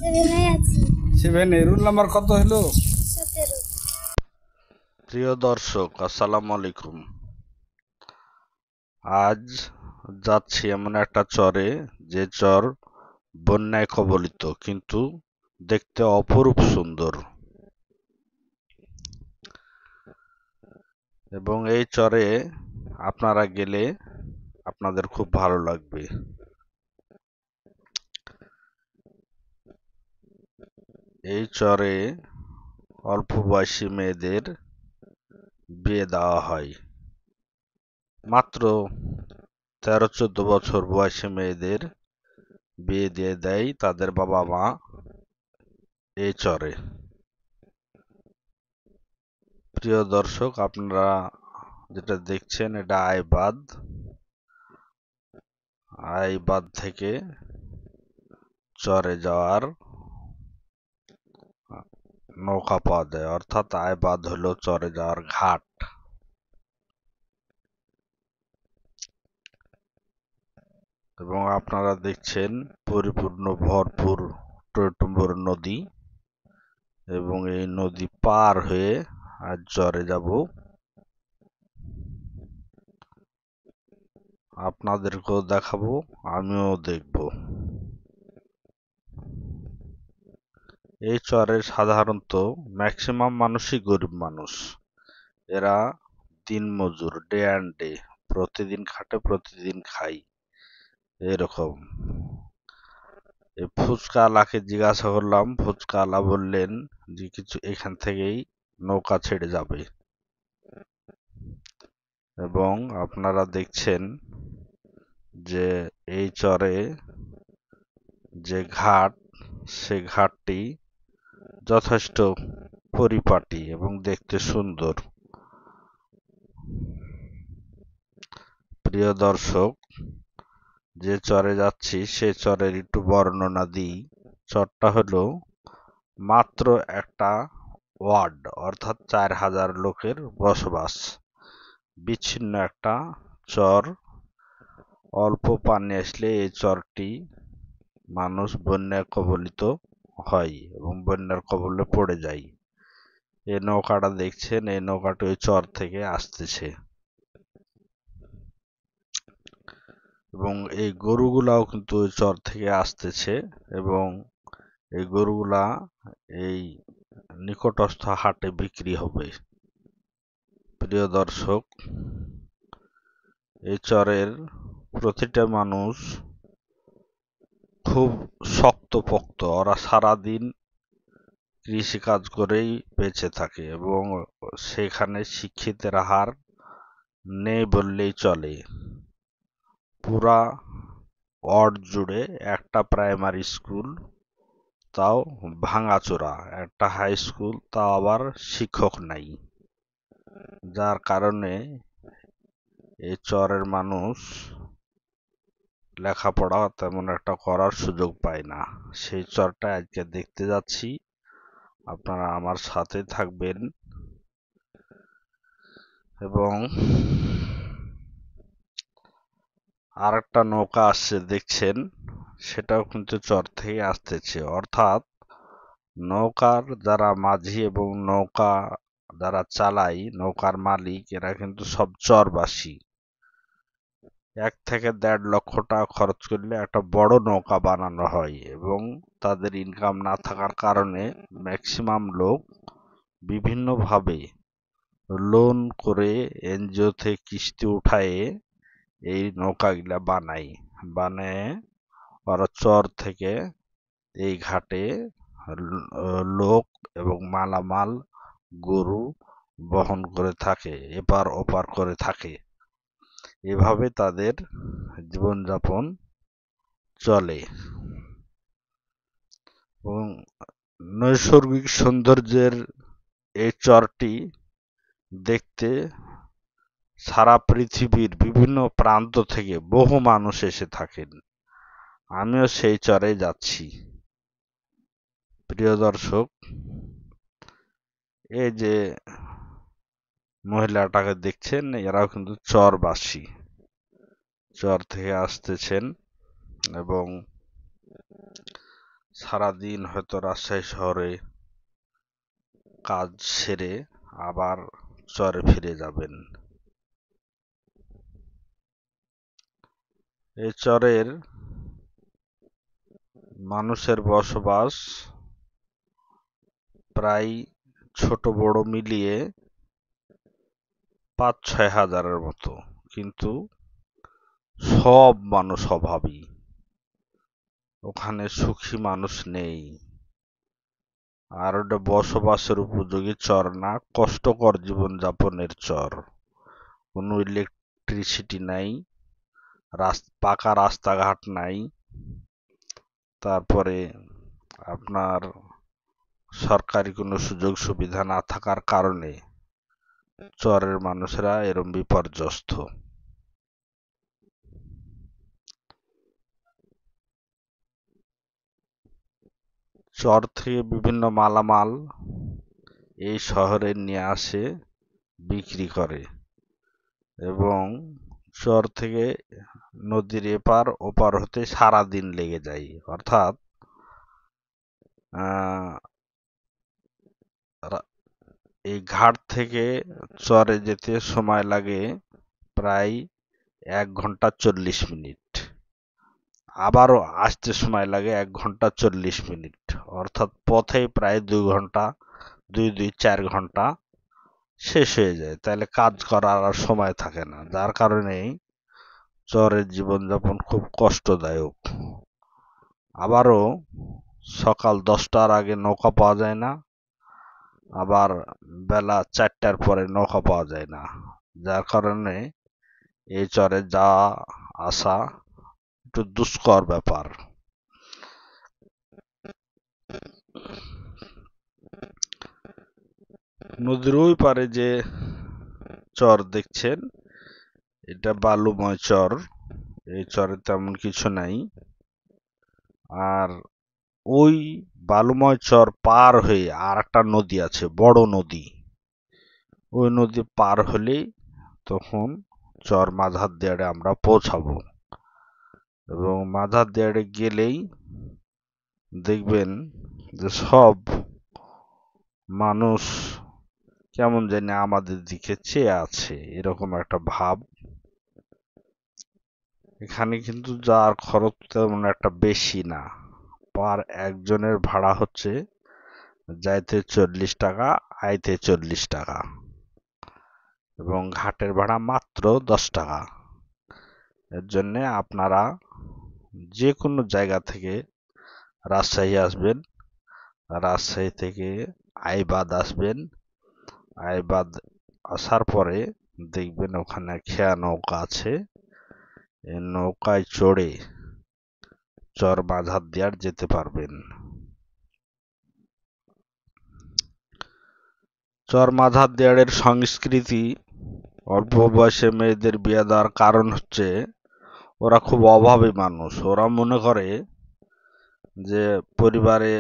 সেভেনে আছি। 7 rule number কত হলো? 17। প্রিয় দর্শক, আসসালামু আলাইকুম। আজ যাচ্ছি এমন একটা চরে, যে চর বন্যায় কবলিত, কিন্তু দেখতে অপরূপ সুন্দর। এবং এই চরে আপনারা গেলে আপনাদের খুব ভালো লাগবে। এই চরে অল্প বয়সী মেয়েদের বিয়ে দেওয়া হয়। মাত্র 13-14 বছর বয়সী মেয়েদের বিয়ে দিয়ে দেয় তাদের বাবা মা এই চরে। প্রিয় দর্শক, আপনারা যেটা দেখছেন এটা আইবাদ। আইবাদ থেকে চরে যাওয়ার নৌকা পাওয়া যায়, অর্থাৎ আইবাদ হলো চরে যাওয়ার ঘাট। এবং আপনারা দেখছেন পরিপূর্ণ ভরপুর টইটুম্বর নদী, এবং এই নদী পার হয়ে আজ চরে যাব। আপনাদেরকেও দেখাবো, আমিও দেখব। এই চরে সাধারণত ম্যাক্সিমাম মানুষই গরিব মানুষ। এরা দিনমজুর, ডে অ্যান্ড ডে, প্রতিদিন খাটে প্রতিদিন খাই, এরকম। এই ফুচকাওয়ালাকে জিজ্ঞাসা করলাম, ফুচকাওয়ালা বললেন যে কিছু এখান থেকেই নৌকা ছেড়ে যাবে। এবং আপনারা দেখছেন যে এই চরে যে ঘাট, সে ঘাটটি যথেষ্ট পরিপাটি এবং দেখতে সুন্দর। প্রিয় দর্শক, যে চরে যাচ্ছি সে চরের একটু বর্ণনা দিই। চরটা হলো মাত্র একটা ওয়ার্ড, অর্থাৎ 4000 লোকের বসবাস, বিচ্ছিন্ন একটা চর। অল্প পানি আসলে এই চরটি মানুষ বন্যায় কবলিত হয় এবং বন্যার কবলে পড়ে যায়। এই নৌকাটা দেখছেন, এই নৌকাটি ওই চর থেকে আসতেছে। এবং এই গরুগুলাও কিন্তু ওই চর থেকে আসতেছে, এবং এই গরুগুলা এই নিকটস্থ হাটে বিক্রি হবে। প্রিয় দর্শক, এই চরের প্রতিটা মানুষ খুব শক্তপোক্ত। ওরা সারাদিন কৃষিকাজ করেই বেঁচে থাকে, এবং সেখানে শিক্ষিতের হার নেই বললেই চলে। পুরা ওয়ার্ড জুড়ে একটা প্রাইমারি স্কুল, তাও ভাঙাচোরা, একটা হাই স্কুল, তাও আবার শিক্ষক নাই। যার কারণে এই চরের মানুষ লেখাপড়া তেমন একটা করার সুযোগ পায় না। সেই চরটা আজকে দেখতে যাচ্ছি, আপনারা আমার সাথে থাকবেন। এবং আর একটা নৌকা আসছে দেখছেন, সেটাও কিন্তু চর থেকে আসতেছে। অর্থাৎ নৌকার যারা মাঝি এবং নৌকা যারা চালায়, নৌকার মালিক, এরা কিন্তু সব চরবাসী। 1 থেকে 1.5 লক্ষ টাকা খরচ করলে একটা বড় নৌকা বানানো হয়, এবং তাদের ইনকাম না থাকার কারণে ম্যাক্সিমাম লোক বিভিন্নভাবে লোন করে এনজিও থেকে কিস্তি উঠায়ে এই নৌকাগুলা বানায় ওরা চর থেকে এই ঘাটে লোক এবং মালামাল, গরু বহন করে থাকে, এপার ওপার করে থাকে। এভাবে তাদের জীবনযাপন চলে। এবং নৈসর্গিক সৌন্দর্যের এই চরটি দেখতে সারা পৃথিবীর বিভিন্ন প্রান্ত থেকে বহু মানুষ এসে থাকেন। আমিও সেই চরে যাচ্ছি। প্রিয় দর্শক, এই যে মহিলাটাকে দেখছেন, এরাও কিন্তু চরবাসী, চর থেকে আসতেছেন। এবং সারাদিন হয়তো রাজশাহী শহরে কাজ সেরে আবার চরে ফিরে যাবেন। এই চরের মানুষের বসবাস প্রায় ছোট বড় মিলিয়ে ৫-৬ হাজারের মতো, কিন্তু সব মানুষ অভাবী, ওখানে সুখী মানুষ নেই। আর ওটা বসবাসের উপযোগী চর না, কষ্টকর জীবনযাপনের চর। কোনো ইলেকট্রিসিটি নাই, পাকা রাস্তাঘাট নাই, তারপরে আপনার সরকারি কোনো সুযোগ সুবিধা না থাকার কারণে চরের মানুষেরা এরম বিপর্যস্ত। চর থেকে বিভিন্ন মালামাল এই শহরে নিয়ে আসে, বিক্রি করে, এবং চর থেকে নদীর এপার ওপার হতে সারাদিন লেগে যায়। অর্থাৎ এই ঘাট থেকে চরে যেতে সময় লাগে প্রায় ১ ঘন্টা ৪০ মিনিট, আবারও আসতে সময় লাগে ১ ঘন্টা ৪০ মিনিট, অর্থাৎ পথেই প্রায় ২ ঘন্টা, ৪ ঘন্টা শেষ হয়ে যায়। তাহলে কাজ করার আর সময় থাকে না, যার কারণেই চরের জীবনযাপন খুব কষ্টদায়ক। আবারও সকাল ১০টার আগে নৌকা পাওয়া যায় না, আবার বেলা ৪টার পরে নৌকা পাওয়া যায় না, যার কারণে এই চরে যাওয়া আসা একটু দুষ্কর ব্যাপার। নদীর ওই পারে যে চর দেখছেন, এটা বালুময় চর। এই চরে তেমন কিছু নাই। আর ওই বালুময় চর পার হয়ে আর একটা নদী আছে, বড় নদী। ওই নদী পার হলেই তখন চর মাঝারদিয়াড়ে আমরা পৌঁছাবো, এবং মাঝারদিয়াড়ে গেলেই দেখবেন যে সব মানুষ কেমন জানি আমাদের দিকে চেয়ে আছে, এরকম একটা ভাব। এখানে কিন্তু যাওয়ার খরচ তেমন একটা বেশি না, পার একজনের ভাড়া হচ্ছে যাইতে ৪০ টাকা, আইতে ৪০ টাকা, এবং ঘাটের ভাড়া মাত্র ১০ টাকা। এর জন্য আপনারা যে কোনো জায়গা থেকে রাজশাহী আসবেন, রাজশাহী থেকে আইবাদ আসবেন, আইবাদ আসার পরে দেখবেন ওখানে খেয়া নৌকা আছে, এই নৌকায় চড়ে চর মাঝারদিয়াড় যেতে পারবেন। চর মাঝারদিয়াড়ের সংস্কৃতি, অল্প বয়সে মেয়েদের বিয়ে দেওয়ার কারণ হচ্ছে ওরা খুব অভাবী মানুষ। ওরা মনে করে যে পরিবারে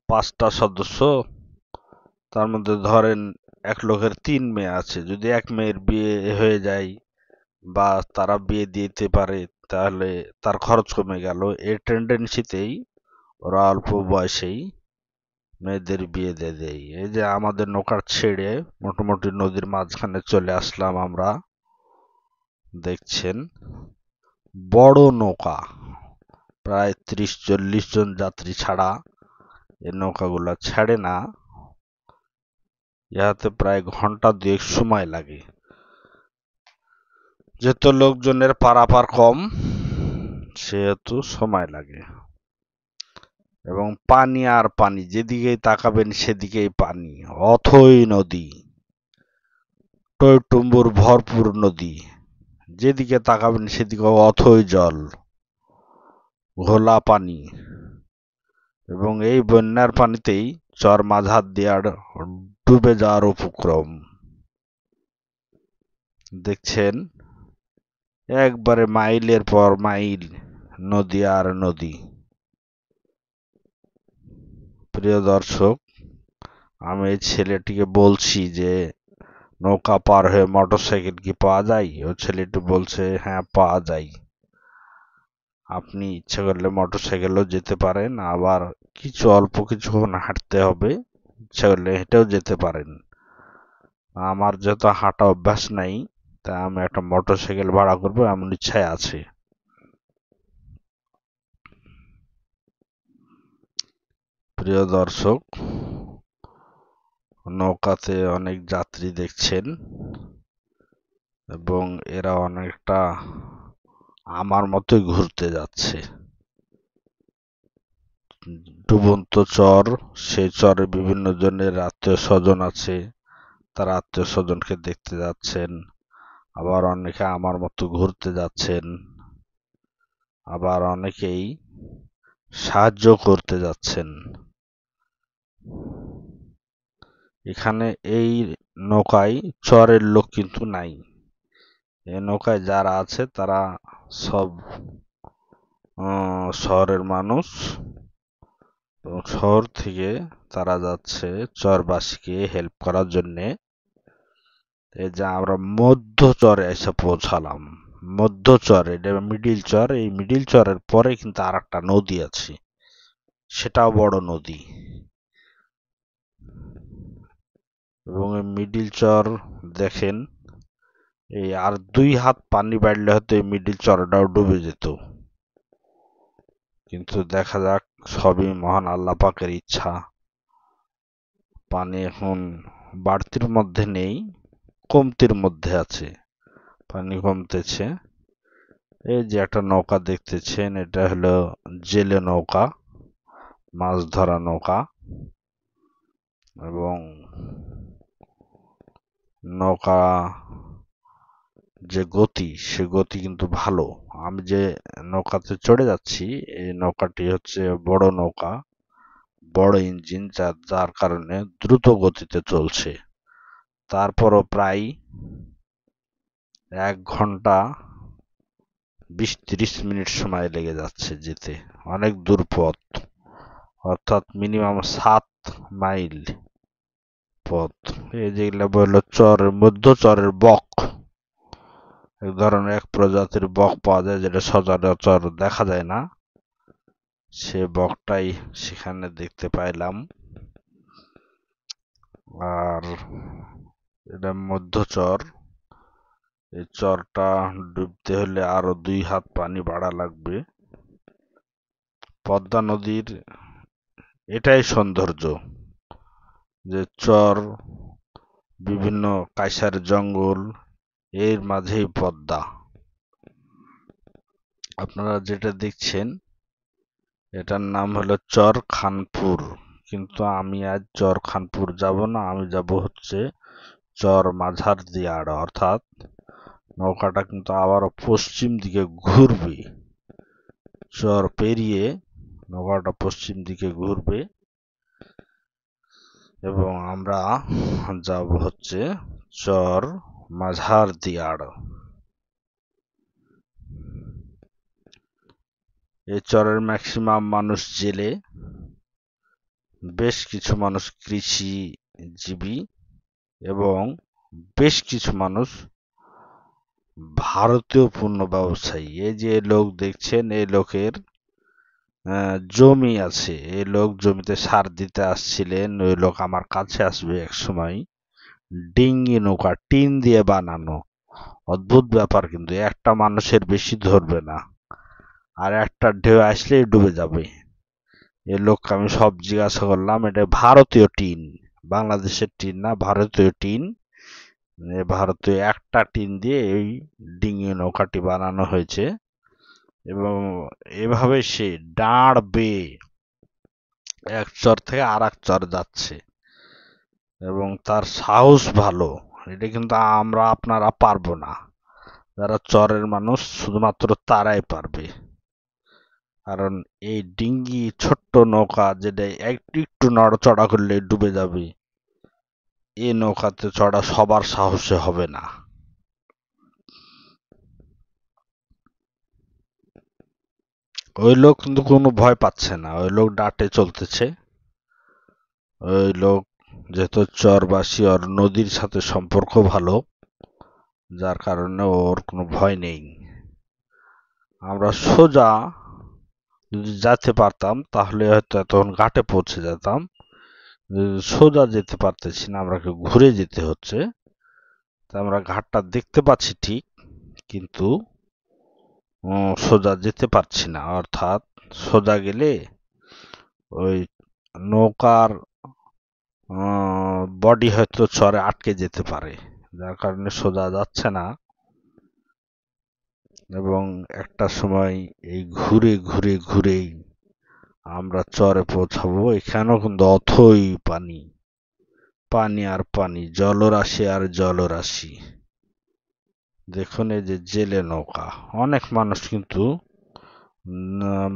৫টা সদস্য, তার মধ্যে ধরেন এক লোকের ৩ মেয়ে আছে, যদি এক মেয়ের বিয়ে হয়ে যায় বা তারা বিয়ে দিতে পারে তাহলে তার খরচ কমে গেল। এই টেন্ডেন্সিতেই ওরা অল্প বয়সেই মেয়েদের বিয়ে দিয়ে দেয়। এই যে আমাদের নৌকার ছেড়ে মোটামুটি নদীর মাঝখানে চলে আসলাম আমরা, দেখছেন বড় নৌকা, প্রায় ৩০-৪০ জন যাত্রী ছাড়া এই নৌকাগুলা ছাড়ে না। ইহাতে প্রায় ঘন্টা ২ সময় লাগে, যেহেতু লোকজনের পারাপার কম সেহেতু সময় লাগে। এবং পানি আর পানি, যেদিকেই তাকাবেন সেদিকেই পানি, অথই নদী, টইটুম্বুর ভরপুর নদী, যেদিকে তাকাবেন সেদিকে অথই জল, ঘোলা পানি। এবং এই বন্যার পানিতেই চর মাঝারদিয়াড় ডুবে যাওয়ার উপক্রম। দেখছেন একবারে মাইলের পর মাইল নদী আর নদী। প্রিয় দর্শক, আমি এই ছেলেটিকে বলছি যে নৌকা পার হয়ে মোটরসাইকেল কি পাওয়া যায়? ও ছেলেটি বলছে হ্যাঁ পাওয়া যায়। আপনি ইচ্ছা করলে মোটরসাইকেলও যেতে পারেন, আবার কিছু অল্প কিছুক্ষণ হাঁটতে হবে, ইচ্ছা করলে হেঁটেও যেতে পারেন। আমার যেহেতু হাঁটা অভ্যাস নাই, তাই আমি একটা মোটরসাইকেল ভাড়া করবো এমন ইচ্ছায় আছে। প্রিয় দর্শক, নৌকাতে অনেক যাত্রী দেখছেন এবং এরা অনেকটা আমার মতোই ঘুরতে যাচ্ছে। ডুবন্ত চর, সেই চরে বিভিন্ন জনের আত্মীয় স্বজন আছে, তারা আত্মীয় স্বজনকে দেখতে যাচ্ছেন। আবার অনেকে আমার মতো ঘুরতে যাচ্ছেন, আবার অনেকেই সাহায্য করতে যাচ্ছেন। এখানে এই নৌকায় চরের লোক কিন্তু নাই। এই নৌকায় যারা আছে তারা সব শহরের মানুষ, এবং শহর থেকে তারা যাচ্ছে চরবাসীকে হেল্প করার জন্যে। এই যে আমরা মধ্য চরে এসে পৌঁছালাম। মধ্য চর, এটা মিডিল চর। এই মিডিল চরের পরে কিন্তু আর একটা নদী আছে, সেটাও বড় নদী। এবং এই মিডিল চর দেখেন, এই আর 2 হাত পানি বাড়লে হয়তো এই মিডিল চরটাও ডুবে যেত। কিন্তু দেখা যাক, সবই মহান আল্লাহ পাকের ইচ্ছা। পানি এখন বাড়তির মধ্যে নেই, কমতির মধ্যে আছে, পানি কমতেছে। এই যে একটা নৌকা দেখতেছেন, এটা হলো জেলে নৌকা, মাছ ধরা নৌকা। এবং নৌকা যে গতি, সে গতি কিন্তু ভালো। আমি যে নৌকাতে চড়ে যাচ্ছি, এই নৌকাটি হচ্ছে বড় নৌকা, বড় ইঞ্জিন, যার কারণে দ্রুত গতিতে চলছে। তারপরও প্রায় 1 ঘন্টা 20-30 মিনিট সময় লেগে যাচ্ছে যেতে, অনেক দূর পথ, অর্থাৎ মিনিমাম 7 মাইল পথ। এই যেগুলো বলল চরের মধ্য চরের বক, এক ধরনের এক প্রজাতির বক পাওয়া যায়, যেটা সচরাচর দেখা যায় না। সে বকটাই সেখানে দেখতে পাইলাম। আর এটা মধ্য চর। এই চরটা ডুবতে হলে আরো 2 হাত পানি বাড়া লাগবে। পদ্মা নদীর এটাই সৌন্দর্য, যে চর, বিভিন্ন কাইসার জঙ্গল, এর মাঝেই পদ্মা। আপনারা যেটা দেখছেন, এটার নাম হলো চর খানপুর। কিন্তু আমি আজ চর খানপুর যাব না, আমি যাব হচ্ছে চর মাঝার দিয়াড়। অর্থাৎ নৌকাটা কিন্তু আবারও পশ্চিম দিকে ঘুরবে, চর পেরিয়ে নৌকাটা পশ্চিম দিকে ঘুরবে এবং আমরা যাব হচ্ছে চর মাঝার দিয়াড়। এই চরের ম্যাক্সিমাম মানুষ জেলে, বেশ কিছু মানুষ কৃষিজীবী এবং বেশ কিছু মানুষ ভারতীয় পণ্য ব্যবসায়ী। এই যে লোক দেখছেন, এই লোকের জমি আছে, এই লোক জমিতে সার দিতে আসছিলেন। ওই লোক আমার কাছে আসবে এক সময়। ডিঙ্গি নৌকা, টিন দিয়ে বানানো, অদ্ভুত ব্যাপার, কিন্তু একটা মানুষের বেশি ধরবে না, আর একটা ঢেউ আসলেই ডুবে যাবে। এই লোককে আমি সব জিজ্ঞাসা করলাম, এটা ভারতীয় টিন, বাংলাদেশের টিন না, ভারতীয় টিন। ভারতীয় একটা টিন দিয়ে এই ডিঙ্গি নৌকাটি বানানো হয়েছে। এবং এভাবে সে দাঁড় বেয়ে এক চর থেকে আর এক চর যাচ্ছে, এবং তার সাহস ভালো। এটা কিন্তু আমরা আপনারা পারবো না, যারা চরের মানুষ শুধুমাত্র তারাই পারবে। কারণ এই ডিঙ্গি ছোট্ট নৌকা, যেটা একটু নড়াচড়া করলে ডুবে যাবে, এই নৌকাতে চড়া সবার সাহসে হবে না। ওই লোক কিন্তু কোনো ভয় পাচ্ছে না, ওই লোক ডাটে চলতেছে। ওই লোক যেহেতু চরবাসী, ওর নদীর সাথে সম্পর্ক ভালো, যার কারণে ওর কোনো ভয় নেই। আমরা সোজা যদি যেতে পারতাম তাহলে হয়তো তখন ঘাটে পৌঁছে যেতাম। সোজা যেতে পারতেছি না, আমাকে ঘুরে যেতে হচ্ছে। তা আমরা ঘাটটা দেখতে পাচ্ছি ঠিক, কিন্তু সোজা যেতে পারছি না। অর্থাৎ সোজা গেলে ওই নৌকার বডি হয়তো চরে আটকে যেতে পারে, যার কারণে সোজা যাচ্ছে না। এবং একটা সময় এই ঘুরে ঘুরে ঘুরেই আমরা চরে পৌঁছাবো। এখানেও কিন্তু অথই পানি, পানি আর পানি, জলরাশি আর জলরাশি। দেখুন এই যে জেলে নৌকা, অনেক মানুষ কিন্তু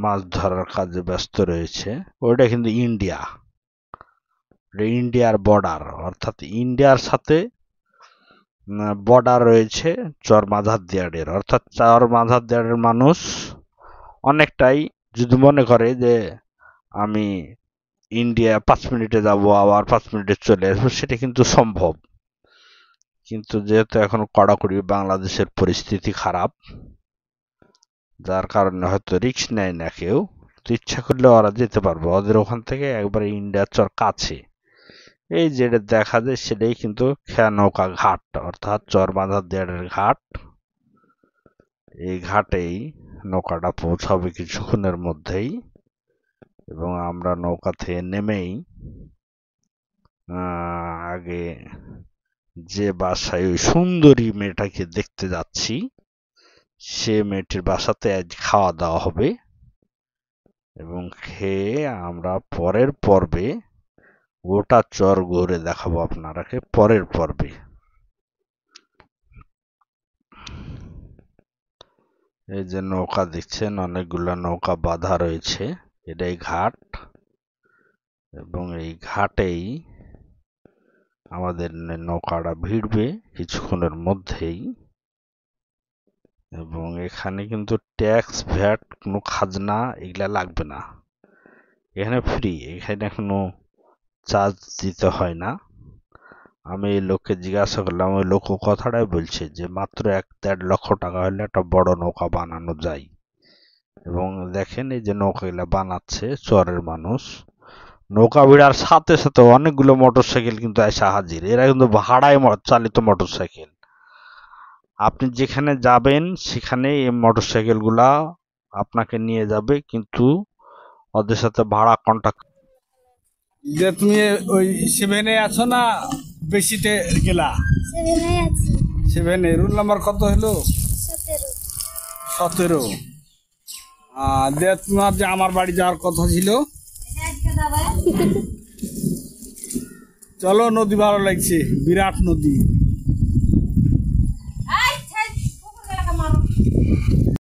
মাছ ধরার কাজে ব্যস্ত রয়েছে। ওইটা কিন্তু ইন্ডিয়া, ইন্ডিয়ার বর্ডার, অর্থাৎ ইন্ডিয়ার সাথে বর্ডার রয়েছে চর মাঝারদিয়াড়ের। অর্থাৎ চর মাঝারদিয়াড়ের মানুষ অনেকটাই, যদি মনে করে যে আমি ইন্ডিয়া 5 মিনিটে যাব আবার 5 মিনিটে চলে আসবো, সেটা কিন্তু সম্ভব। কিন্তু যেহেতু এখন কড়াকড়ি বাংলাদেশের পরিস্থিতি খারাপ, যার কারণে হয়তো রিস্ক নেয় না কেউ। তো ইচ্ছা করলে ওরা যেতে পারবে, ওদের ওখান থেকে একবারে ইন্ডিয়ার চর কাছে। এই যেটা দেখা যায় সেটাই কিন্তু খেয়ানৌকা ঘাট, অর্থাৎ চর মাঝারদিয়াড়ের ঘাট। এই ঘাটেই নৌকাটা পৌঁছাবে কিছুক্ষণের মধ্যেই। এবং আমরা নৌকা থেকে নেমেই আগে যে বাসায় ওই সুন্দরী মেয়েটাকে দেখতে যাচ্ছি, সে মেয়েটির বাসাতে আজ খাওয়া দাওয়া হবে। এবং খেয়ে আমরা পরের পর্বে গোটা চর ঘুরে দেখাবো আপনারাকে পরের পর্বে। এই যে নৌকা দেখছেন, অনেকগুলা নৌকা বাঁধা রয়েছে, এটাই ঘাট। এবং এই ঘাটেই আমাদের নৌকাটা ভিড়বে কিছুক্ষণের মধ্যেই। এবং এখানে কিন্তু ট্যাক্স, ভ্যাট, কোনো খাজনা এগুলা লাগবে না, এখানে ফ্রি, এখানে কোনো চার্জ দিতে হয় না। আমি এই লোককে জিজ্ঞাসা করলাম, ওই লোক কথাটাই বলছে যে মাত্র 1-1.5 লক্ষ টাকা হলে একটা বড় নৌকা বানানো যায়। এবং দেখেন এই যে নৌকাগুলা বানাচ্ছে চরের মানুষ। নৌকা ভিড়ার সাথে সাথে অনেকগুলো মোটরসাইকেল কিন্তু এসে হাজির, এরা কিন্তু ভাড়ায় চালিত মোটরসাইকেল। আপনি যেখানে যাবেন সেখানে এই মোটরসাইকেল গুলা আপনাকে নিয়ে যাবে, কিন্তু ওদের সাথে ভাড়া কন্ট্যাক্ট। যে তুমি ওই 7-এ আছো না বেশিতে গেলা? 7 আছি। 7-এ রুল নাম্বার কত হলো? 17। 17। যে তোমার যে আমার বাড়ি যাওয়ার কথা ছিল, চলো, নদী ভালো লাগছে, বিরাট নদী।